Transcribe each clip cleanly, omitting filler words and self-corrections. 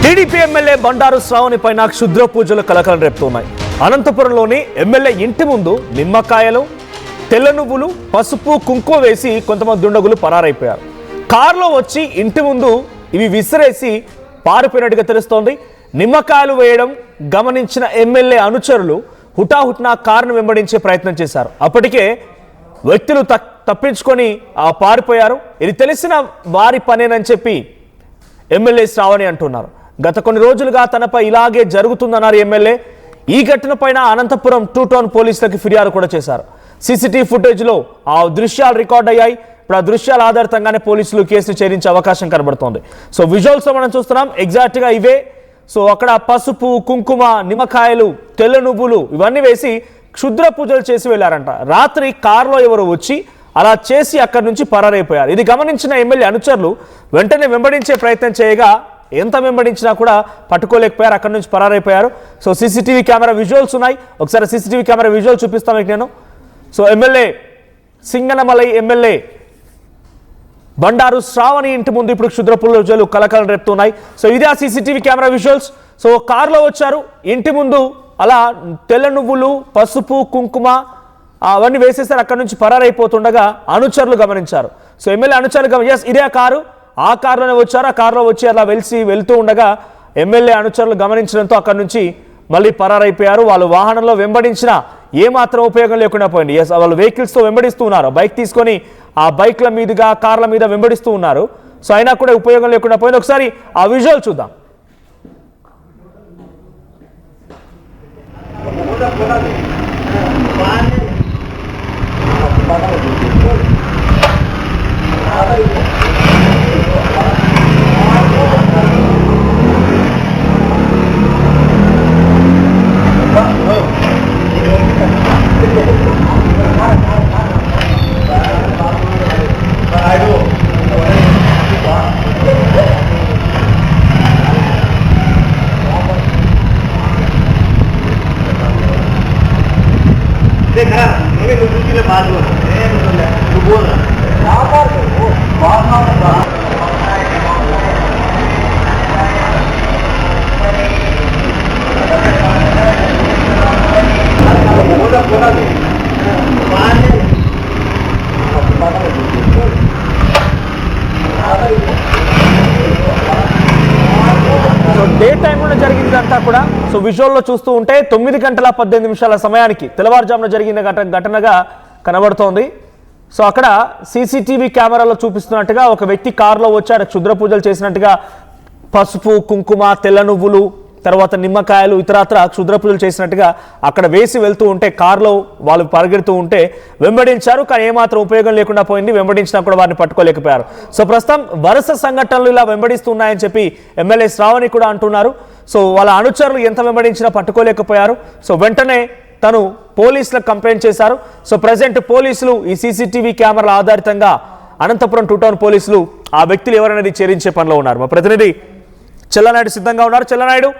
TDP MLA Bandaru Shravani పైన క్షుద్ర పూజలు కలకలం రేపుతున్నాయి. అనంతపురంలోని ఎమ్మెల్యే ఇంటి ముందు నిమ్మకాయలు, తెల్ల నువ్వులు, పసుపు, కుంకుమ వేసి కొంతమంది దుండగులు పరారైపోయారు. కారులో వచ్చి ఇంటి ముందు ఇవి విసిరేసి పారిపోయినట్టుగా తెలుస్తోంది. నిమ్మకాయలు వేయడం గమనించిన ఎమ్మెల్యే అనుచరులు హుటాహుటిన కారును వెంబడించే ప్రయత్నం చేశారు. అప్పటికే వ్యక్తులు తప్పించుకొని పారిపోయారు. ఇది తెలిసిన వారి పనేనని చెప్పి ఎమ్మెల్యే శ్రావణి అంటున్నారు. గత కొన్ని రోజులుగా తనపై ఇలాగే జరుగుతుందన్నారు ఎమ్మెల్యే. ఈ ఘటన పైన అనంతపురం 2 టౌన్ పోలీసులకు ఫిర్యాదు కూడా చేశారు. సీసీటీవీ ఫుటేజ్లో ఆ దృశ్యాలు రికార్డ్ అయ్యాయి. ఇప్పుడు ఆ దృశ్యాల ఆధారితంగానే పోలీసులు కేసును ఛేదించే అవకాశం కనబడుతోంది. సో విజువల్స్ మనం చూస్తున్నాం, ఎగ్జాక్ట్గా ఇవే. సో అక్కడ పసుపు, కుంకుమ, నిమ్మకాయలు, తెల్ల నువ్వులు ఇవన్నీ వేసి క్షుద్ర పూజలు చేసి వెళ్ళారంట. రాత్రి కారులో ఎవరు వచ్చి అలా చేసి అక్కడి నుంచి పరారైపోయారు. ఇది గమనించిన ఎమ్మెల్యే అనుచరులు వెంటనే వెంబడించే ప్రయత్నం చేయగా ఎంత వెంబడించినా కూడా పట్టుకోలేకపోయారు, అక్కడి నుంచి పరారైపోయారు. సో సీసీటీవీ కెమెరా విజువల్స్ ఉన్నాయి, ఒకసారి సీసీటీవీ కెమెరా విజువల్ చూపిస్తాను మీకు నేను. So MLA Singanamala MLA Bandaru Sravani ఇంటి ముందు ఇప్పుడు క్షుద్ర పూజలు కలకలం రేపుతున్నాయి. సో ఇదే ఆ సీసీటీవీ కెమెరా విజువల్స్. సో కారులో వచ్చారు, ఇంటి ముందు అలా తెల్ల నువ్వులు, పసుపు, కుంకుమ అవన్నీ వేసేసారు. అక్కడి నుంచి పరారైపోతుండగా అనుచరులు గమనించారు. సో ఎమ్మెల్యే అనుచరులు ఇదే ఆ కారు, ఆ కారులోనే వచ్చారు. ఆ కారులో వచ్చి అలా వెళ్తూ ఉండగా ఎమ్మెల్యే అనుచరులు గమనించడంతో అక్కడి నుంచి మళ్ళీ పరారైపోయారు. వాళ్ళు వాహనంలో వెంబడించినా ఏమాత్రం ఉపయోగం లేకుండా పోయింది. వాళ్ళు వెహికల్స్తో వెంబడిస్తూ ఉన్నారు, బైక్ తీసుకొని ఆ బైక్ల మీదుగా కార్ల మీద వెంబడిస్తూ ఉన్నారు. సో అయినా కూడా ఉపయోగం లేకుండా పోయింది. ఒకసారి ఆ విజువల్ చూద్దాం. డే టైంలో జరిగిందంతా కూడా సో విజువల్లో చూస్తూ ఉంటే 9:18 సమయానికి తెల్లవారుజామున జరిగిన ఘటనగా కనబడుతోంది. సో అక్కడ సీసీటీవీ కెమెరాలో చూపిస్తున్నట్టుగా ఒక వ్యక్తి కారులో వచ్చాడు, క్షుద్ర పూజలు చేసినట్టుగా పసుపు, కుంకుమ, తెల్ల నువ్వులు, తర్వాత నిమ్మకాయలు, ఇతరత్ర క్షుద్ర పూజలు చేసినట్టుగా అక్కడ వేసి వెళ్తూ ఉంటే కారులో వాళ్ళు పరిగెడుతూ ఉంటే వెంబడించారు. కానీ ఏమాత్రం ఉపయోగం లేకుండా పోయింది. వెంబడించినా కూడా వారిని పట్టుకోలేకపోయారు. సో ప్రస్తుతం వరుస సంఘటనలు ఇలా వెంబడిస్తున్నాయని చెప్పి ఎమ్మెల్యే శ్రావణి కూడా అంటున్నారు. సో వాళ్ళ అనుచరులు ఎంత వెంబడించినా పట్టుకోలేకపోయారు. సో వెంటనే తను పోలీసులకు కంప్లైంట్ చేశారు. సో ప్రజెంట్ పోలీసులు ఈ సీసీటీవీ కెమెరాల ఆధారితంగా అనంతపురం 2 టౌన్ పోలీసులు ఆ వ్యక్తులు ఎవరనేది చేరించే పనిలో ఉన్నారు. మా ప్రతినిధి చెల్లనాయుడు సిద్ధంగా ఉన్నారు. చెల్లనాయుడు,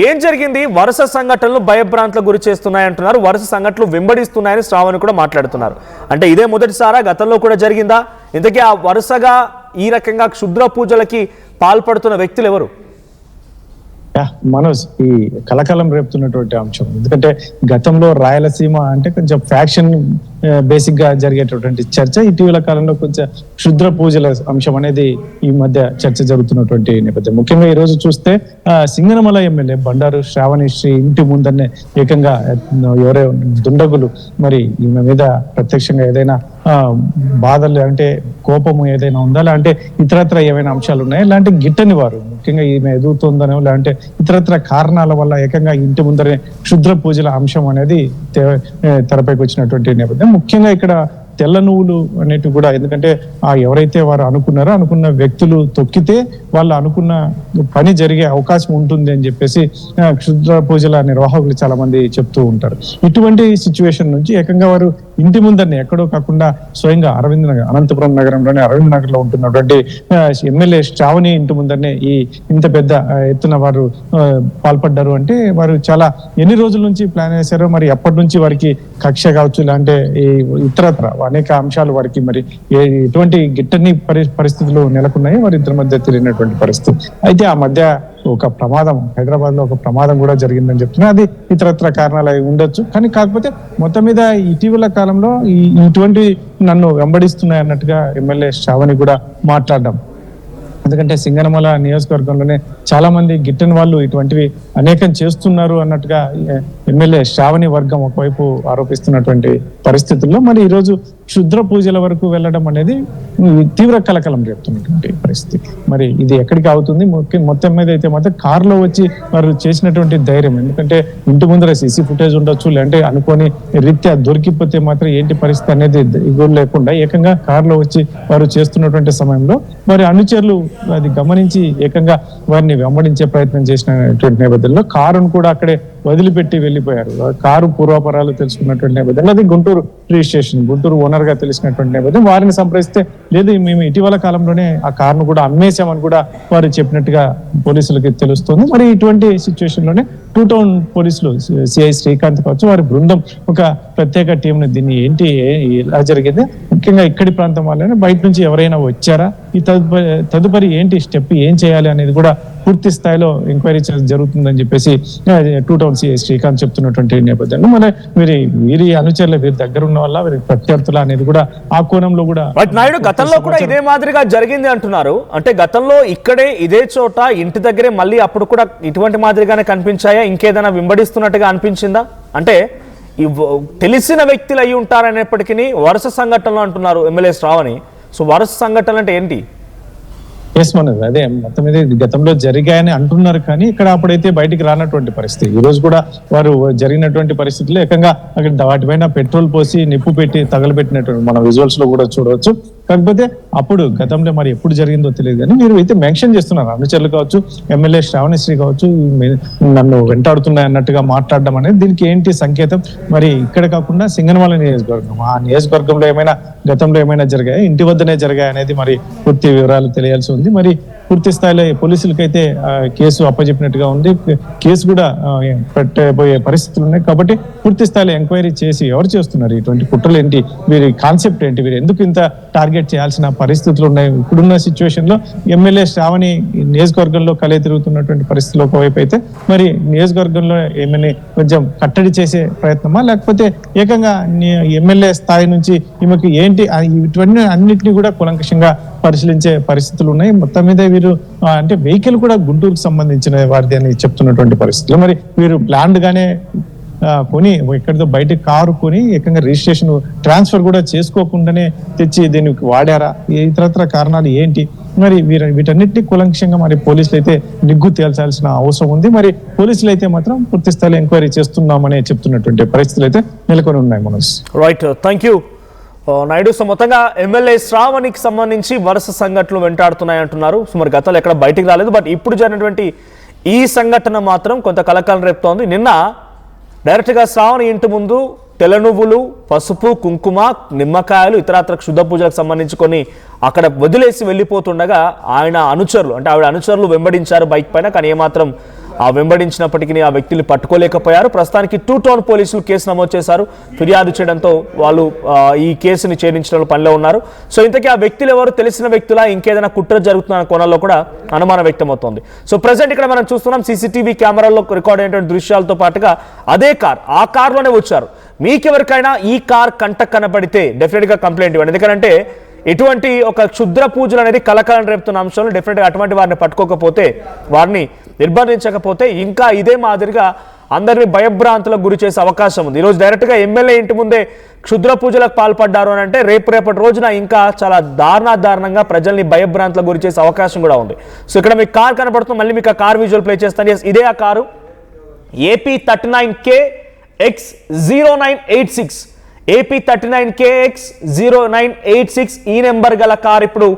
ఏం జరిగింది? వరుస సంఘటనలు భయభ్రాంతులకు గురి చేస్తున్నాయంటున్నారు, వరుస సంఘటనలు వెంబడిస్తున్నాయని శ్రావణి కూడా మాట్లాడుతున్నారు. అంటే ఇదే మొదటిసారా? గతంలో కూడా జరిగిందా? ఇంతకీ ఆ వరుసగా ఈ రకంగా క్షుద్ర పూజలకి పాల్పడుతున్న వ్యక్తులు ఎవరు? మనోజ్, ఈ కలకలం రేపుతున్నటువంటి అంశం. ఎందుకంటే గతంలో రాయలసీమ అంటే కొంచెం ఫ్యాక్షన్ బేసిక్ గా జరిగేటటువంటి చర్చ, ఇటీవల కాలంలో కొంచెం క్షుద్ర పూజల అంశం అనేది ఈ మధ్య చర్చ జరుగుతున్నటువంటి నేపథ్యం. ముఖ్యంగా ఈ రోజు చూస్తే సింగనమల ఎమ్మెల్యే బండారు శ్రావణి శ్రీ ఇంటి ముందరనే ఏకంగా ఎవరే దుండగులు మరి ఈమె మీద ప్రత్యక్షంగా ఏదైనా బాధలు అంటే కోపము ఏదైనా ఉందా, లేదంటే ఇతరత్ర ఏమైనా అంశాలు ఉన్నాయా, ఇలాంటి గిట్టని వారు ముఖ్యంగా ఈమె ఎదుగుతుందనో లేదంటే ఇతరత్ర కారణాల వల్ల ఏకంగా ఇంటి ముందరే క్షుద్ర పూజల అంశం అనేది తెరపైకి వచ్చినటువంటి నేపథ్యం. ముఖ్యంగా ఇక్కడ తెల్ల నువ్వులు అనేటివి కూడా, ఎందుకంటే ఎవరైతే వారు అనుకున్న వ్యక్తులు తొక్కితే వాళ్ళు అనుకున్న పని జరిగే అవకాశం ఉంటుంది అని చెప్పేసి క్షుద్ర పూజల నిర్వాహకులు చాలా మంది చెప్తూ ఉంటారు. ఇటువంటి సిచ్యువేషన్ నుంచి ఏకంగా వారు ఇంటి ముందరనే ఎక్కడో కాకుండా స్వయంగా అరవింద్ నగర్, అనంతపురం నగరంలోని అరవింద్ నగర్ లో ఉంటున్నటువంటి ఎమ్మెల్యే శ్రావణి ఇంటి ముందరనే ఇంత పెద్ద ఎత్తున వారు పాల్పడ్డారు. అంటే వారు చాలా ఎన్ని రోజుల నుంచి ప్లాన్ చేశారో, మరి ఎప్పటి నుంచి వారికి కక్ష కావచ్చు, లేదంటే ఈ ఇతరత్ర అనేక అంశాలు వారికి మరి ఎటువంటి గిట్టని పరిస్థితులు నెలకొన్నాయి వారి ఇద్దరి మధ్య తెలియనటువంటి పరిస్థితి. అయితే ఆ మధ్య ఒక ప్రమాదం, హైదరాబాద్ లో ఒక ప్రమాదం కూడా జరిగిందని చెప్తున్నా. అది ఇతరత్ర కారణాలు అయి ఉండొచ్చు, కానీ కాకపోతే మొత్తం మీద ఇటీవల కాలంలో ఇటువంటి నన్ను వెంబడిస్తున్నాయి అన్నట్టుగా ఎమ్మెల్యే శ్రావణి కూడా మాట్లాడడం. ఎందుకంటే సింగనమల నియోజకవర్గంలోనే చాలా మంది గిట్టని వాళ్ళు ఇటువంటివి అనేకం చేస్తున్నారు అన్నట్టుగా ఎమ్మెల్యే శ్రావణి వర్గం ఒకవైపు ఆరోపిస్తున్నటువంటి పరిస్థితుల్లో మరి ఈరోజు క్షుద్ర పూజల వరకు వెళ్ళడం అనేది తీవ్ర కలకలం రేపుతున్నటువంటి పరిస్థితి. మరి ఇది ఎక్కడికి అవుతుంది? మొత్తం మీద అయితే మాత్రం కారులో వచ్చి వారు చేసినటువంటి ధైర్యం, ఎందుకంటే ఇంటి ముందర సీసీ ఫుటేజ్ ఉండొచ్చు, లేదంటే అనుకోని రీత్యా దొరికిపోతే మాత్రం ఏంటి పరిస్థితి అనేది దిగులు లేకుండా ఏకంగా కారులో వచ్చి వారు చేస్తున్నటువంటి సమయంలో వారి అనుచరులు అది గమనించి ఏకంగా వారిని వెంబడించే ప్రయత్నం చేసినటువంటి నేపథ్యంలో కారును కూడా అక్కడే వదిలిపెట్టి వెళ్ళిపోయారు. కారు పూర్వాపరాలు తెలుసుకున్నటువంటి నేపథ్యంలో అది గుంటూరు రిజిస్ట్రేషన్, గుంటూరు ఓనర్ గా తెలిసినటువంటి నేపథ్యం వారిని సంప్రదిస్తే లేదు మేము ఇటీవల కాలంలోనే ఆ కారును కూడా అమ్మేశామని కూడా వారు చెప్పినట్టుగా పోలీసులకి తెలుస్తుంది. మరి ఇటువంటి సిచ్యువేషన్ లోనే 2 టౌన్ పోలీసులు సిఐ శ్రీకాంత్ కావచ్చు వారి బృందం ఒక ప్రత్యేక టీంని దీన్ని ఏంటి ఎలా జరిగింది, ముఖ్యంగా ఇక్కడి ప్రాంతం వాళ్ళని బయట నుంచి ఎవరైనా వచ్చారా, ఈ తదుపరి ఏంటి స్టెప్ ఏం చేయాలి అనేది కూడా పూర్తి స్థాయిలో ఎంక్వైరీ జరుగుతుందని చెప్పేసి 2 టౌన్ సిఐ శ్రీకాంత్ చెప్తున్నటువంటి నేపథ్యంలో మన వీరి అనుచరుల వీరి దగ్గర ఉన్న వల్ల వీరి ప్రత్యర్థుల అనేది కూడా ఆ కోణంలో కూడా నాయుడు గతంలో కూడా ఇదే మాదిరిగా జరిగింది అంటున్నారు. అంటే గతంలో ఇక్కడే ఇదే చోట ఇంటి దగ్గరే మళ్ళీ అప్పుడు కూడా ఇటువంటి మాదిరిగానే కనిపించాయా, ఇంకేదైనా వెంబడిస్తున్నట్టుగా అనిపించిందా? అంటే తెలిసిన వ్యక్తులు అయి ఉంటారనేప్పటికీ వరుస సంఘటనలు అంటున్నారు ఎమ్మెల్యే శ్రావణి. సో వరుస సంఘటనలు అంటే ఏంటి? మనది అదే మొత్తం మీద గతంలో జరిగాయని అంటున్నారు, కానీ ఇక్కడ అప్పుడైతే బయటికి రానటువంటి పరిస్థితి. ఈ రోజు కూడా వారు జరిగినటువంటి పరిస్థితుల్లో ఏకంగా అక్కడ వాటిపైన పెట్రోల్ పోసి నిప్పు పెట్టి తగలబెట్టినటువంటి మన విజువల్స్ లో కూడా చూడవచ్చు. కాకపోతే అప్పుడు గతంలో మరి ఎప్పుడు జరిగిందో తెలియదు, కానీ మీరు అయితే మెన్షన్ చేస్తున్నారు అనుచరులు కావచ్చు, ఎమ్మెల్యే శ్రావణిశ్రీ కావచ్చు నన్ను వెంటాడుతున్నాయి అన్నట్టుగా మాట్లాడడం అనేది దీనికి ఏంటి సంకేతం? మరి ఇక్కడ కాకుండా సింగనమల నియోజకవర్గం, ఆ నియోజకవర్గంలో ఏమైనా గతంలో ఏమైనా జరిగాయి, ఇంటి వద్దనే జరిగాయి అనేది మరి పూర్తి వివరాలు తెలియాల్సి ఉంది. మరి పూర్తి స్థాయిలో పోలీసులకైతే కేసు అప్పచెప్పినట్టుగా ఉంది, కేసు కూడా పెట్టబోయే పరిస్థితులు ఉన్నాయి. కాబట్టి పూర్తి స్థాయిలో ఎంక్వైరీ చేసి ఎవరు చేస్తున్నారు, ఇటువంటి కుట్రలు ఏంటి, వీరి కాన్సెప్ట్ ఏంటి, వీరు ఎందుకు ఇంత టార్గెట్ చేయాల్సిన పరిస్థితులు ఉన్నాయి. ఇప్పుడున్న సిచ్యువేషన్ లో ఎమ్మెల్యే శ్రావణి నియోజకవర్గంలో కలే తిరుగుతున్నటువంటి పరిస్థితులు ఒకవైపు అయితే మరి నియోజకవర్గంలో ఏమైనా కొంచెం కట్టడి చేసే ప్రయత్నమా, లేకపోతే ఏకంగా ఎమ్మెల్యే స్థాయి నుంచి ఈమెకు ఏంటి ఇటువంటి అన్నింటినీ కూడా కూలంకషంగా పరిశీలించే పరిస్థితులు ఉన్నాయి. మొత్తం మీద వీరు అంటే వెహికల్ కూడా గుంటూరుకు సంబంధించిన వారిది అని చెప్తున్నటువంటి పరిస్థితులు. మరి వీరు ప్లాన్డ్ గానే కొని ఎక్కడితో బయట కారు కొని ఏకంగా రిజిస్ట్రేషన్ ట్రాన్స్ఫర్ కూడా చేసుకోకుండానే తెచ్చి దీనికి వాడారా, ఇతరత్ర కారణాలు ఏంటి, మరి వీటన్నిటిని కూలంకషంగా మరి పోలీసులు అయితే నిగ్గు తేల్చాల్సిన అవసరం ఉంది. మరి పోలీసులు అయితే మాత్రం పూర్తి స్థాయిలో ఎంక్వైరీ చేస్తున్నామని చెప్తున్నటువంటి పరిస్థితులు అయితే నెలకొని ఉన్నాయి. Manoj right, thank you Naidu. So మొత్తంగా ఎమ్మెల్యే శ్రావణికి సంబంధించి వరుస సంఘటనలు వెంటాడుతున్నాయి అంటున్నారు. సో మరి గతంలో ఎక్కడ బయటికి రాలేదు, బట్ ఇప్పుడు జరిగినటువంటి ఈ సంఘటన మాత్రం కొంత కలకాలం రేపుతోంది. నిన్న డైరెక్ట్గా శ్రావణి ఇంటి ముందు తెల్ల నువ్వులు, పసుపు, కుంకుమ, నిమ్మకాయలు, ఇతరత్ర క్షుద్ర పూజలకు సంబంధించి కొన్ని అక్కడ వదిలేసి వెళ్ళిపోతుండగా ఆయన అనుచరులు అంటే ఆవిడ అనుచరులు వెంబడించారు బైక్ పైన. కానీ ఏమాత్రం ఆ వెంబడించినప్పటికీ ఆ వ్యక్తులు పట్టుకోలేకపోయారు. ప్రస్తుతానికి 2 టౌన్ పోలీసులు కేసు నమోదు చేశారు. ఫిర్యాదు చేయడంతో వాళ్ళు ఈ కేసుని ఛేదించడంలో పనిలో ఉన్నారు. సో ఇంతకీ ఆ వ్యక్తులు ఎవరు, తెలిసిన వ్యక్తులా, ఇంకేదైనా కుట్ర జరుగుతున్న కోణంలో కూడా అనుమానం వ్యక్తమవుతోంది. సో ప్రజెంట్ ఇక్కడ మనం చూస్తున్నాం సీసీటీవీ కెమెరాల్లో రికార్డ్ అయినటువంటి దృశ్యాలతో పాటుగా అదే కార్, ఆ కార్లోనే వచ్చారు. మీకెవరికైనా ఈ కార్ కంట కనబడితే డెఫినెట్గా కంప్లైంట్ ఇవ్వండి. ఎందుకంటే ఎటువంటి ఒక క్షుద్ర పూజలు అనేది కలకాలం రేపుతున్న అంశంలో డెఫినెట్గా అటువంటి వారిని పట్టుకోకపోతే, వారిని నిర్బంధించకపోతే ఇంకా ఇదే మాదిరిగా అందరినీ భయభ్రాంతులకు గురి చేసే అవకాశం ఉంది. ఈరోజు డైరెక్ట్గా ఎమ్మెల్యే ఇంటి ముందే క్షుద్ర పూజలకు పాల్పడ్డారు అని అంటే రేపటి రోజున ఇంకా చాలా దారుణంగా ప్రజల్ని భయభ్రాంతులకు గురి చేసే అవకాశం కూడా ఉంది. సో ఇక్కడ మీకు కార్ కనబడుతుంది, మళ్ళీ మీకు ఆ కార్ విజువల్ ప్లే చేస్తాను. ఇదే ఆ కారు AP39KX0986 AP39KX0986 ఈ నెంబర్ గల కార్ ఇప్పుడు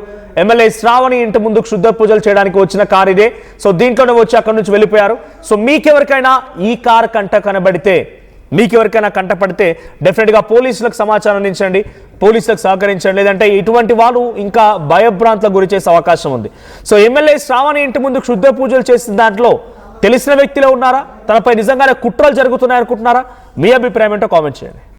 ఎమ్మెల్యే శ్రావణి ఇంటి ముందు క్షుద్ర పూజలు చేయడానికి వచ్చిన కార్ ఇదే. సో దీంట్లోనే వచ్చి అక్కడి నుంచి వెళ్ళిపోయారు. సో మీకెవరికైనా ఈ కార్ కంటపడితే డెఫినెట్గా పోలీసులకు సమాచారం అందించండి, పోలీసులకు సహకరించండి. లేదంటే ఇటువంటి వాళ్ళు ఇంకా భయభ్రాంతులకు గురి చేసే అవకాశం ఉంది. సో ఎమ్మెల్యే శ్రావణి ఇంటి ముందు క్షుద్ర పూజలు చేసిన దాంట్లో తెలిసిన వ్యక్తులే ఉన్నారా, తనపై నిజంగానే కుట్రలు జరుగుతున్నాయనుకుంటున్నారా? మీ అభిప్రాయం ఏంటో కామెంట్ చేయండి.